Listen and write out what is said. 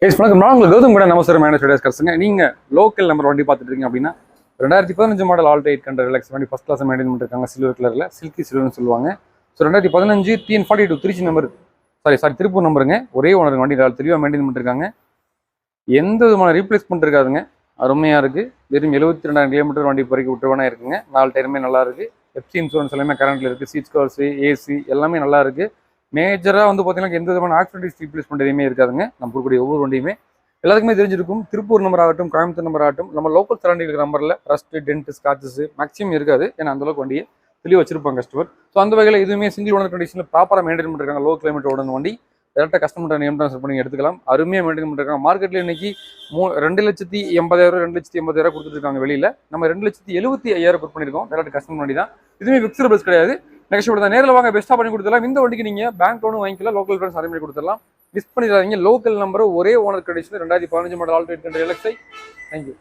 வணக்கம். நான் உங்களுக்கு கௌதம் கூட நமஸ்காரம் மேனேஜ் கரெக்டுங்க. நீங்கள் லோக்கல் நம்பர் வண்டி பார்த்துட்டு இருக்கீங்க அப்படின்னா 2015 மாடல் ஆல்டோ 800 ரிலாக்ஸ் வண்டி ஃபஸ்ட் கிளாஸ் மெயின்டைன் பண்ணிருக்காங்க. சில்வர் கலரில் சில்கி சில்வர்னு சொல்லுவாங்க. So 2015 TN42 Trichy number sorry Tiruppur நம்பருங்க. ஒரே ஓனர் வண்டி தெளிவாக மெயின்டைன் பண்ணிருக்காங்க. எந்த விதமான ரீப்ளேஸ்மெண்ட் இருக்காதுங்க. அருமையாக இருக்குது. வெறும் 72,000 கிலோமீட்டர் வண்டி பறிக்க விட்டுருவானா இருக்குங்க. 4 டயருமே நல்லா இருக்குது. எஃப்சி இன்சூரன்ஸ் எல்லாமே கரண்ட்டில் இருக்குது. சீட் கவர்ஸு ஏசி எல்லாமே நல்லா இருக்குது. மேஜராக வந்து பார்த்தீங்கன்னா எந்த விதமான ஆக்சிடென்ட் ரீப்ளேஸ்மெண்ட் எதுவுமே இருக்காதுங்க. நம்ம கொடுக்கக்கூடிய ஒவ்வொரு வண்டியுமே எல்லாத்துக்குமே தெரிஞ்சிருக்கும். திருப்பூர் நம்பர் ஆகட்டும், கோயம்புத்தூர் நம்பர் ஆகட்டும், நம்ம லோக்கல் சரௌண்டிங் இருக்கிற நம்பரில் ரஸ்ட்டு டென்ட் ஸ்காட்சஸ் மேக்ஸிமம் இருக்காது. ஏன்னா அந்தளவுக்கு வண்டியை தெளிவாக வச்சிருப்பாங்க கஸ்டமர். ஸோ அந்த வகையில் எதுவுமே சிங்கிள் ஓனர் கண்டிஷனில் ப்ராப்பராக மெயின்டைன் பண்ணிருக்காங்க. லோ கிலோமீட்டர் ஓடுன வண்டி டேரெக்டாக கஸ்டமர் நேம் ட்ரான்ஸ்ஃபர் பண்ணி எடுத்துக்கலாம். அருமையாக மெயின்டைன் பண்ணிருக்காங்க. மார்க்கெட்டில் இன்னைக்கு 2,80,000 2,80,000 கொடுத்துருக்காங்க வெளியில். நம்ம 2,75,000 கொடுத்து பண்ணியிருக்கோம். டேரெக்ட் கஸ்டமர் வண்டி தான். இதுவுமே ஃபிக்ஸ்டு பிரைஸ் கிடையாது. நெக்ஸ்ட் தான் நேரில் வாங்க, பெஸ்ட்டாக பண்ணி கொடுத்துடலாம். இந்த வண்டிக்கு நீங்கள் பேங்க் லோனும் வாங்கிக்கலாம், லோக்கல் ஃப்ரெண்ட்ஸ் அரேஞ்ச் பண்ணி கொடுத்துடலாம். மிஸ் பண்ணிடாதீங்க. லோக்கல் நம்பர் ஒரே owner condition 2015 model Alto 800 LXi. Thank you.